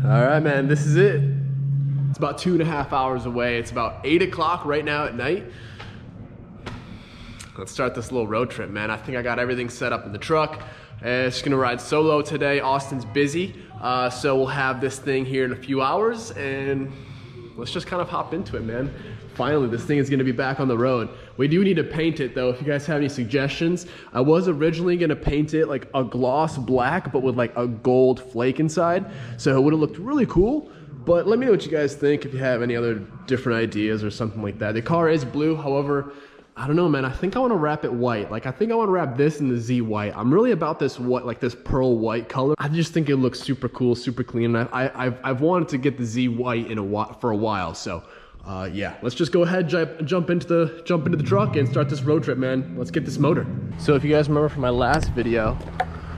All right, man, this is it. It's about 2.5 hours away. It's about 8 o'clock right now at night. Let's start this little road trip, man. I think I got everything set up in the truck. It's gonna ride solo today. Austin's busy, so we'll have this thing here in a few hours, and let's just kind of hop into it, man. Finally, this thing is gonna be back on the road. We do need to paint it though, if you guys have any suggestions. I was originally gonna paint it like a gloss black, but with like a gold flake inside, so it would've looked really cool. But let me know what you guys think, if you have any other different ideas or something like that. The car is blue, however, I don't know, man. I think I want to wrap it white. Like, I think I want to wrap this in the Z white. I'm really about this white, like this pearl white color. I just think it looks super cool, super clean. And I've wanted to get the Z white for a while. So, yeah, let's just go ahead, jump into the truck and start this road trip, man. Let's get this motor. So, if you guys remember from my last video,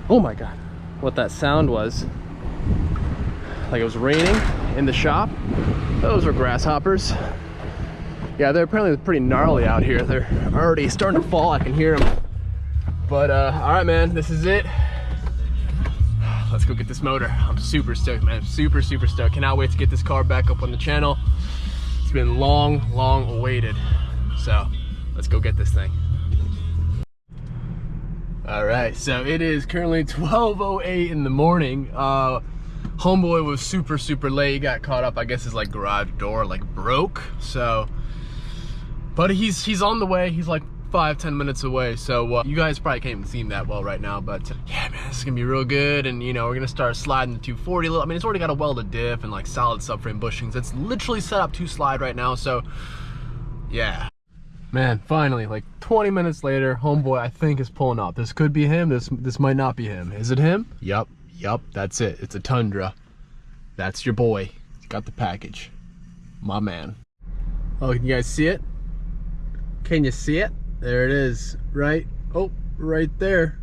oh my God, what that sound was. Like it was raining in the shop. Those are grasshoppers. Yeah, they're apparently pretty gnarly out here. They're already starting to fall. I can hear them. But all right, man, this is it. Let's go get this motor. I'm super stoked, man. Super stoked. Cannot wait to get this car back up on the channel. It's been long awaited. So let's go get this thing. All right, so it is currently 12:08 in the morning. Homeboy was super late. He got caught up. I guess his like garage door like broke. So. But he's on the way. He's like 5-10 minutes away. So you guys probably can't even see him that well right now. But yeah, man, this is gonna be real good. And you know, we're gonna start sliding the 240 a little. I mean, it's already got a welded diff and like solid subframe bushings. It's literally set up to slide right now. So yeah, man, finally, like 20 minutes later, homeboy I think is pulling up. This could be him. This might not be him. Is it him? Yup, that's it. It's a Tundra. That's your boy. He's got the package. My man. Oh, can you guys see it? Can you see it? There it is, right? Oh, right there.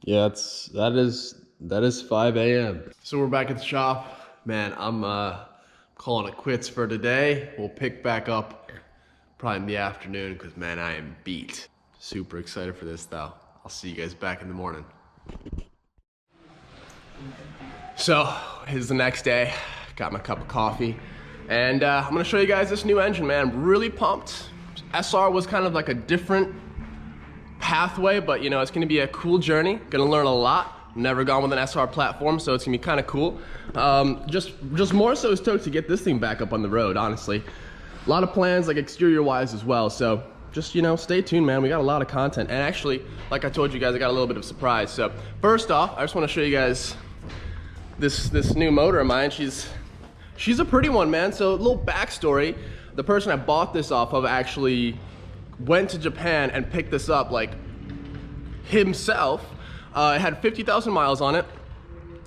Yeah, that is 5 a.m. So we're back at the shop. Man, I'm calling it quits for today. We'll pick back up probably in the afternoon because, man, I am beat. Super excited for this though. I'll see you guys back in the morning. So, here's the next day. Got my cup of coffee. And I'm gonna show you guys this new engine, man. I'm really pumped. SR was kind of like a different pathway, but you know, it's gonna be a cool journey. Gonna learn a lot. Never gone with an SR platform, so it's gonna be kind of cool. Just more so stoked to get this thing back up on the road, honestly. A lot of plans, like exterior-wise as well, so just, you know, stay tuned, man. We got a lot of content. And actually, like I told you guys, I got a little bit of surprise. So first off, I just wanna show you guys this new motor of mine. She's a pretty one, man. So a little backstory. The person I bought this off of actually went to Japan and picked this up like himself. It had 50,000 miles on it.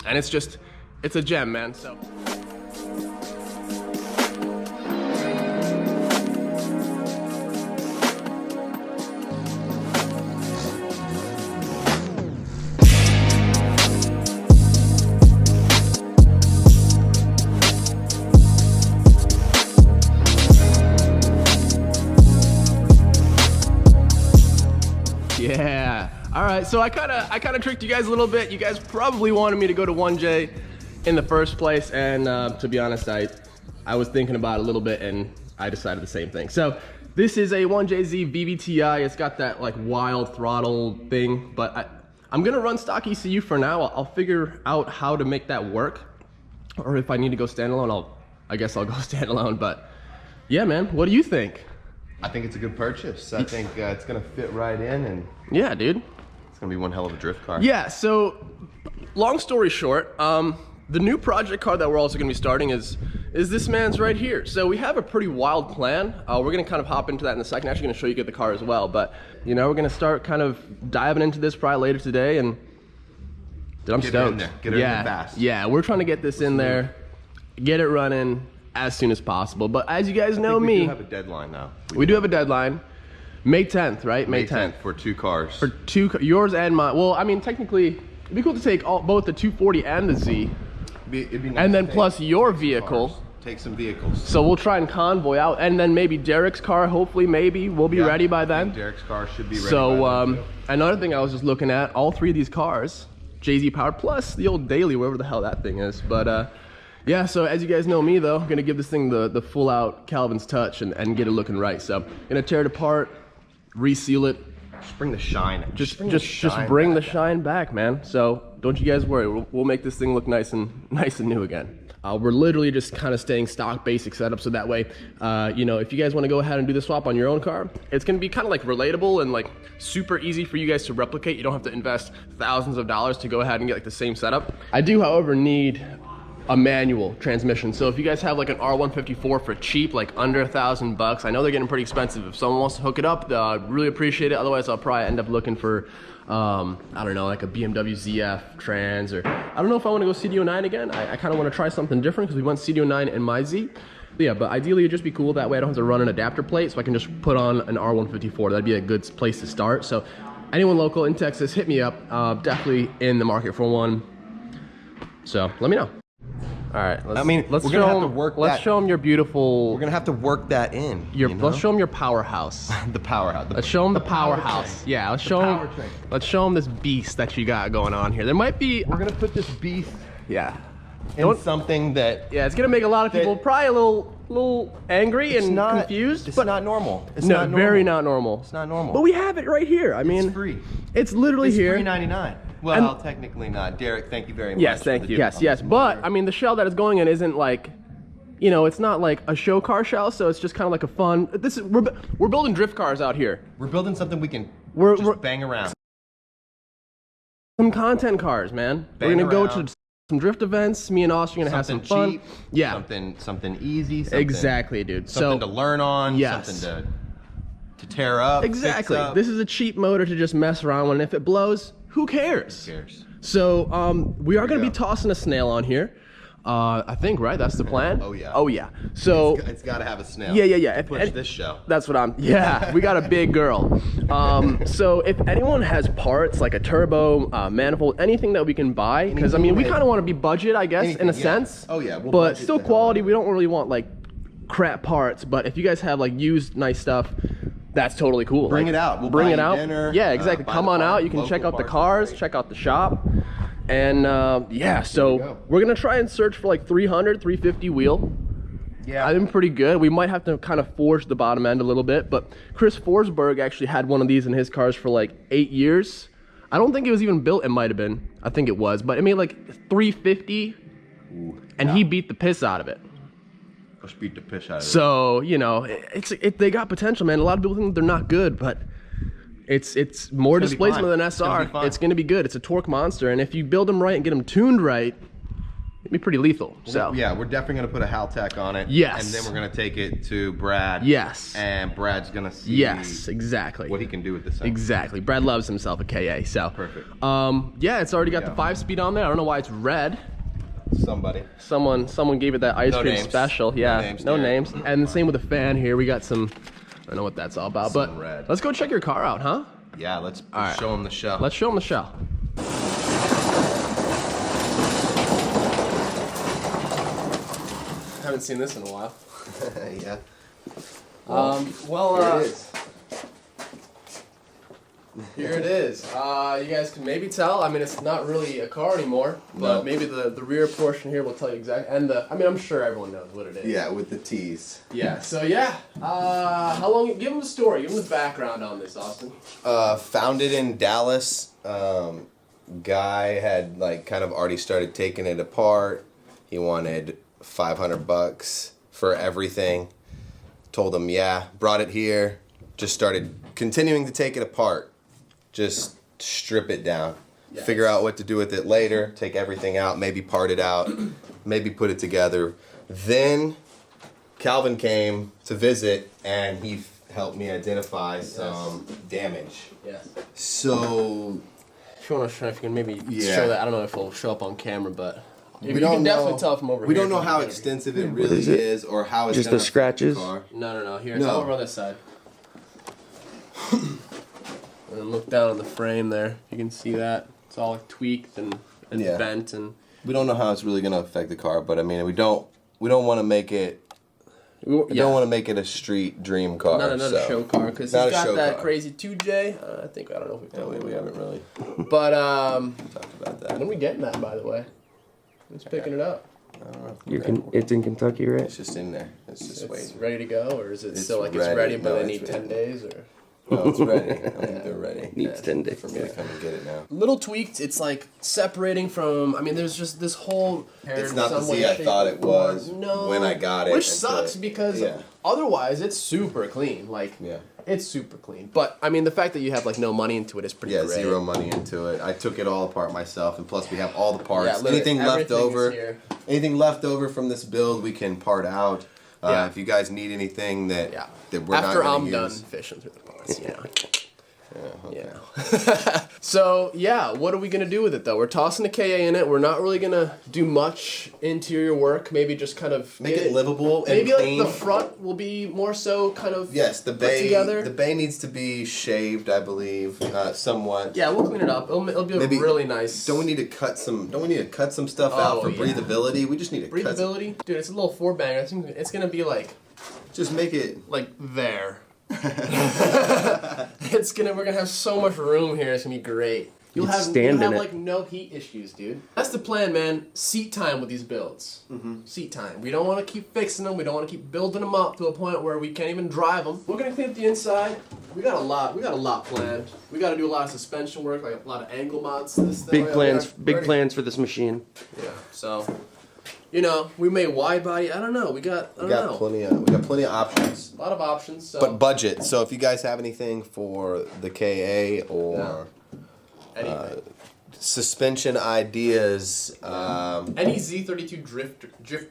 And it's a gem, man, so. Yeah. All right. So I kind of tricked you guys a little bit. You guys probably wanted me to go to 1J in the first place, and to be honest, I was thinking about it a little bit, and I decided the same thing. So this is a 1JZ VVTi. It's got that like wild throttle thing, but I'm gonna run stock ECU for now. I'll figure out how to make that work, or if I need to go standalone, I guess I'll go standalone. But yeah, man, what do you think? I think it's a good purchase. I think it's gonna fit right in, and yeah, dude, it's gonna be one hell of a drift car. Yeah. So, long story short, the new project car that we're also gonna be starting is this man's right here. So we have a pretty wild plan. We're gonna kind of hop into that in a second. Actually, gonna show you the car as well. But you know, we're gonna start kind of diving into this probably later today, and dude, I'm stoked. Get it in there fast. Yeah, we're trying to get this in there, get it running as soon as possible. But as you guys know me, we do have a deadline now. We do have a deadline. May 10th, right? May 10th for 2 cars. For yours and mine. Well, I mean, technically, it'd be cool to take both the 240 and the Z. It'd be nice and then plus your vehicle. Take some vehicles. So we'll try and convoy out, and then maybe Derek's car, hopefully, maybe, we'll be ready by then. Derek's car should be ready so, by then too. Another thing I was just looking at, all 3 of these cars Jay-Z powered, plus the old daily, whatever the hell that thing is. But yeah, so as you guys know me though, I'm gonna give this thing the full out Calvin's touch and get it looking right. So gonna tear it apart, reseal it. Just bring the shine. Just bring the shine back, man. So don't you guys worry, we'll make this thing look nice and new again. We're literally just kind of staying stock basic setup, so that way, you know, if you guys want to go ahead and do the swap on your own car, it's going to be kind of like relatable and like super easy for you guys to replicate. You don't have to invest thousands of dollars to go ahead and get like the same setup. I do, however, need a manual transmission. So if you guys have like an R154 for cheap, like under $1,000, I know they're getting pretty expensive. If someone wants to hook it up, really appreciate it. Otherwise, I'll probably end up looking for I don't know, like a BMW ZF trans, or I don't know if I want to go CDO9 again. I kind of want to try something different because we went CDO9 in my Z. But yeah, but ideally it'd just be cool. That way I don't have to run an adapter plate, so I can just put on an R154. That'd be a good place to start. So anyone local in Texas, hit me up. Definitely in the market for one. So let me know. All right, let's show them your beautiful. We're gonna have to work that in. Let's show them your powerhouse. The powerhouse. Let's show them the powerhouse. Yeah, let's show them this beast that you got going on here. There might be. We're gonna put this beast. Yeah. In something that. Yeah, it's gonna make a lot of people probably a little angry and confused. It's not normal. It's not normal. Very not normal. It's not normal. But we have it right here. I mean, it's free. It's literally here. It's $3.99. Well, technically not. Derek, thank you very much. Yes, thank you. Yes. But I mean, the shell that it's going in isn't like, you know, it's not like a show car shell. So it's just kind of like a fun. We're building drift cars out here. We're building something we can just bang around. Some content cars, man. We're gonna go to some drift events. Me and Austin are gonna have some fun. Cheap, yeah. Something easy. Exactly, dude. Something to learn on. Yes. Something to tear up. Exactly. Fix up. This is a cheap motor to just mess around with. And if it blows, who cares? Who cares? So we are gonna be tossing a snail on here. I think, right? That's the plan. Oh yeah. Oh yeah. So it's got to have a snail. Yeah. Push this show. That's what I'm. Yeah, we got a big girl. So if anyone has parts like a turbo, manifold, anything that we can buy, because I mean we kind of want to be budget, I guess, in a sense. Oh yeah. But still quality. We don't really want like crap parts. But if you guys have like used nice stuff, that's totally cool. Bring it out. We'll bring buy it out. Dinner, yeah, exactly. Come on out. You can check out the cars, check out the shop. And yeah, so we're gonna try and search for like 300, 350 wheel. Yeah, I've been pretty good. We might have to kind of forge the bottom end a little bit, but Chris Forsberg actually had one of these in his cars for like 8 years. I don't think it was even built. It might have been. I think it was, but it made like 350, and he beat the piss out of it. Beat the piss out of it. So you know, they got potential, man. A lot of people think they're not good, but it's more displacement than SR. It's going to be good. It's a torque monster, and if you build them right and get them tuned right, it'd be pretty lethal. So yeah, we're definitely going to put a Haltech on it. Yes. And then we're going to take it to Brad. Yes. And Brad's going to see. Yes, exactly. What he can do with this thing. Exactly. Brad loves himself a KA. So perfect. Yeah, it's already got the 5-speed on there. I don't know why it's red. Someone gave it that ice cream special. Yeah. No names. And the same with the fan here. We got some. I don't know what that's all about, but let's go check your car out, huh? Yeah, let's show them the shell. Let's show them the shell. Haven't seen this in a while. Yeah. Well, here it is. Here it is. You guys can maybe tell. I mean, it's not really a car anymore, but maybe the rear portion here will tell you exactly. And I mean, I'm sure everyone knows what it is. Yeah, with the T's. Yeah. So yeah. How long? Give them the story. Give them the background on this, Austin. Founded in Dallas. Guy had like kind of already started taking it apart. He wanted $500 for everything. Told him, yeah. Brought it here. Just started continuing to take it apart. Just strip it down. Yes. Figure out what to do with it later. Take everything out. Maybe part it out. Maybe put it together. Then Calvin came to visit, and he helped me identify some damage. Yes. So, if you want to, if you can maybe show that. I don't know if it'll show up on camera, but we don't know. Definitely tell from over here. We don't know how extensive it really is, or how it's just the scratches. No. Here, it's over on this side. And then look down on the frame there. You can see that it's all like tweaked and bent, and we don't know how it's really going to affect the car. But I mean, we don't want to make it I don't want to make it a street dream car. Not another show car, because he's got that crazy 2J. I don't know if we haven't really. But talked about that. when are we getting that, by the way? Who's picking it up? I don't know. It's in Kentucky, right? It's just in there. It's just waiting. Ready to go, or is it still like ready. it's ready, but No, they it's need ready. 10 days, or? No, it's ready. I think they're ready. Needs 10 days. For me to come and get it now. Little tweaked. It's like separating from. I mean, there's just this whole. It's not the Z I thought it was when I got it. Which sucks because otherwise it's super clean. Like it's super clean. But I mean, the fact that you have like no money into it is pretty great. Zero money into it. I took it all apart myself, and plus we have all the parts. Yeah, anything left over, here. anything left over from this build, we can part out. If you guys need anything that we're not after going I'm to done use. fishing through the ponds, you know. Okay. So yeah, what are we gonna do with it though? We're tossing the KA in it. We're not really gonna do much interior work. Maybe just kind of Make it livable and maybe clean. like the front will be more so kind of The put bay. together. The bay needs to be shaved, I believe, somewhat. Yeah, we'll clean it up. It'll be Maybe- really nice. Don't we need to cut some? Don't we need to cut some stuff out for breathability? We just need to cut. breathability, dude. It's a little 4-banger. I think it's gonna be like Just make it. there. We're gonna have so much room here. It's gonna be great. You'll have like no heat issues, dude. That's the plan, man. Seat time with these builds. Seat time. We don't want to keep fixing them. We don't want to keep building them up to a point where we can't even drive them. We're gonna clean up the inside. We got a lot planned. We got to do a lot of suspension work, like a lot of angle mods. To this thing. Big plans for this machine. Yeah. So, you know, we may wide body. I don't know. We got plenty of options. A lot of options. So. But budget. So if you guys have anything for the KA or suspension ideas, any Z32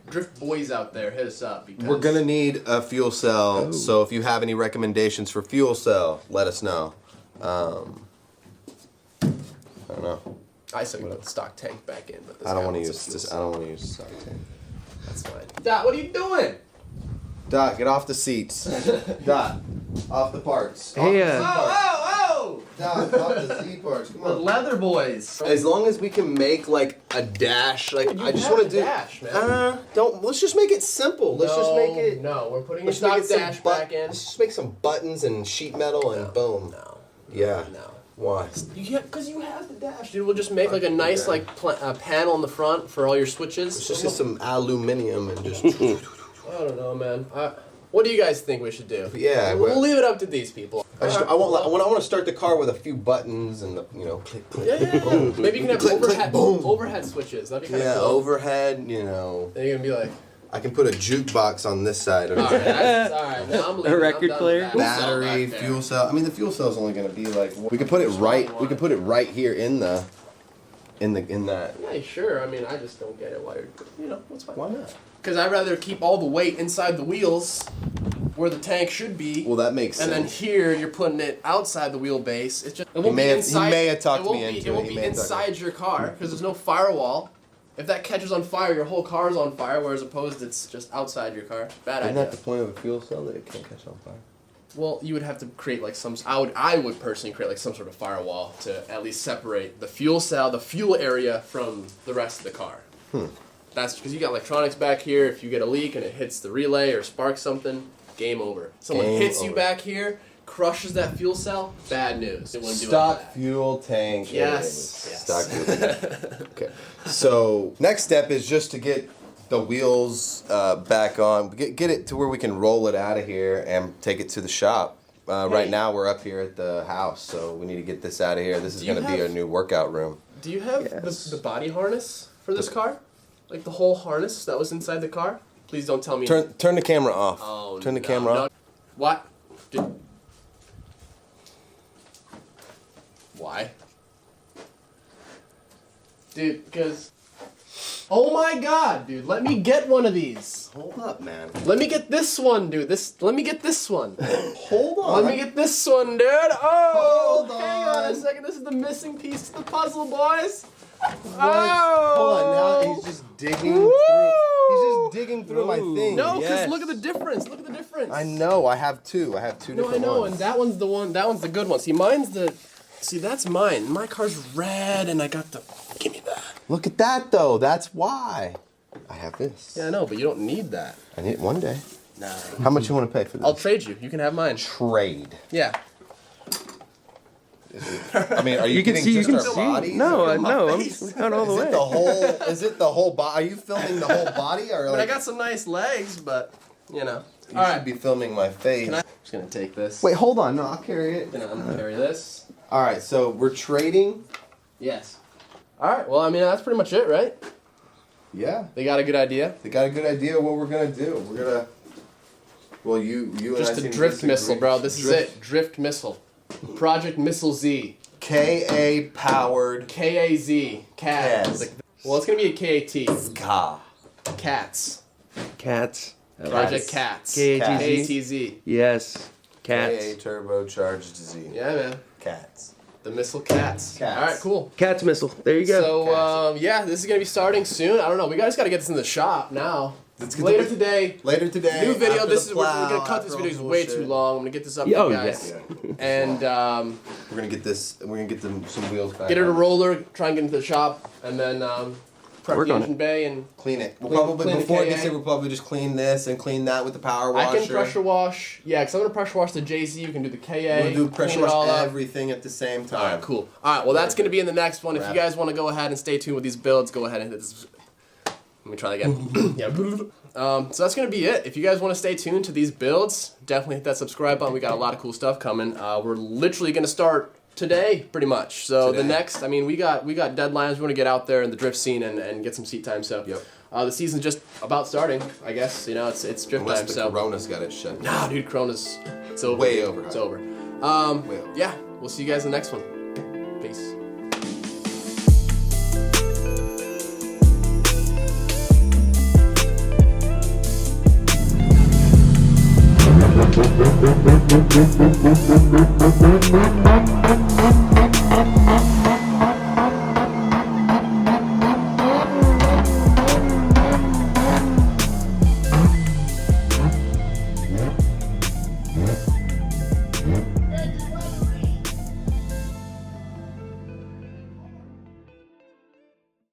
drift boys out there, hit us up. Because we're gonna need a fuel cell. So if you have any recommendations for fuel cell, let us know. I don't know. I said we put the stock tank back in, but this I don't guy want to wants use a fuel this. I cell. don't want to use the stock tank. That's fine. Dot, what are you doing? Dot, get off the seats. Dot, off the parts. Hey, Oh! Dot, off the Z parts. Come The on. leather boys. As long as we can make like a dash, like You I just have want a to do. dash, man. Don't. Let's just make it simple. Let's just make it. No, we're putting a Let's stock make it some dash back in. Let's just make some buttons and sheet metal and boom. No. Yeah. No. Why? Because you have the dash, dude. We'll just make like a nice like panel in the front for all your switches. It's just some aluminium and just. I don't know, man. What do you guys think we should do? Yeah, we'll leave it up to these people. I want to start the car with a few buttons and click click. Yeah. Maybe you can have Click, click, boom. overhead switches. That'd be kind of Yeah, cool. overhead. And you're gonna be like, I can put a jukebox on this side. all right, that's, all right. Now I'm leaving. A record I'm done player? with that. Battery, Back there. fuel cell. I mean, the fuel cell's only going to be like. We could put it right. We could put it right here in that. Yeah, sure. I mean, I just don't get it. Why? That's fine. Why not? Because I'd rather keep all the weight inside the wheels, where the tank should be. Well, that makes and sense. then here you're putting it outside the wheelbase. It's just it won't may be have- inside. he may have talked it won't me be, into it. it. Won't He be may have talked me inside your car because there's no firewall. If that catches on fire, your whole car's on fire. Whereas opposed, it's just outside your car. Bad Isn't idea. that the point of a fuel cell, that it can't catch on fire? Well, you would have to create like some. I would personally create like some sort of firewall to at least separate the fuel cell, the fuel area, from the rest of the car. That's because you got electronics back here. If you get a leak and it hits the relay or sparks something, game over. Someone Game hits you over. back here, crushes that fuel cell. Bad news. It wouldn't do Stock like that. fuel tank. Yes. Stock fuel tank. Okay. So next step is just to get the wheels back on. Get it to where we can roll it out of here and take it to the shop. Right now we're up here at the house, so we need to get this out of here. This is Do you going to be have- a new workout room. Do you have the body harness for this car? Like the whole harness that was inside the car? Please don't tell me. Turn the camera off. Oh, Turn the no, camera no. off. What? Why? Dude, because... Oh my god, dude, let me get one of these. Hold up, man. Let me get this one, dude. Let me get this one. Hold on. Let me get this one, dude. Oh, Hold hang on a on. second. This is the missing piece to the puzzle, boys. Hold on, now he's just digging through. He's just digging through my thing. No, because Yes. look at the difference. Look at the difference. I know. I have two. I have two No, I different know, ones. and that one's the one. That one's the good one. See, mine's the. See, that's mine. My car's red, and I got the. Give me that. Look at that, though. That's why. I have this. Yeah, I know, but you don't need that. I need it one day. Nah. How much you want to pay for this? I'll trade you. You can have mine. Trade. Yeah. I mean, are you, You can getting see. You just can our see. bodies? No, or- no. I'm face. going all the Is way. it the whole? Is it the whole body? Are you filming the whole body, or I mean, like I got some nice legs, but you know. you All should right. be filming my face? I'm just gonna take this. Wait, hold on. No, I'll carry it. I'm gonna carry this. All right, so we're trading. Yes. All right. Well, I mean, that's pretty much it, right? Yeah, They got a good idea. they got a good idea of what we're gonna do. We're gonna. Well, you and I Just a seem to drift disagree. missile, bro. This is it. Drift missile. Project Missile Z. KA powered KAZ. Cat. Kaz. Like, well, it's gonna be a KAT. Ska. Cats. Cats. Project Cats. K-A-T-Z. KATZ. Yes. KA Cats. turbocharged Z. Yeah, man. Cats. The missile cats. Cats. All right, cool. Cats missile. There you go. So, yeah, this is gonna be starting soon. I don't know. We guys gotta get this in the shop now. Let's get Later the- today. Later today. New video. after This the is we're plow, gonna cut this after video. all It's the way bullshit. too long. I'm gonna get this up Oh, for you guys, and We're gonna get this. We're gonna get some wheels back. get it a on. roller. Try and get into the shop, and then prep Work the on engine it. bay and. Clean it. We'll Clean- probably clean the before it KA. gets here, we'll probably just clean this and clean that with the power washer. I can pressure wash. Yeah, because I'm gonna pressure wash the JZ. You can do the KA. We'll do clean pressure it all wash up. everything at the same time. All right, cool. All right, well that's gonna be in the next one. If you Wrap. guys want to go ahead and stay tuned with these builds, go ahead and hit this. Let me try that again. Yeah. So that's gonna be it. If you guys want to stay tuned to these builds, definitely hit that subscribe button. We got a lot of cool stuff coming. We're literally gonna start today, pretty much. So Today. the next, I mean, we got deadlines. We want to get out there in the drift scene and get some seat time. So Yep. the season's just about starting. I guess you know it's drift Unless time. the So Corona's got it shut. nah, dude, Corona's it's over. Way over. It's over. Way over. Yeah, we'll see you guys in the next one. Peace. Thank you.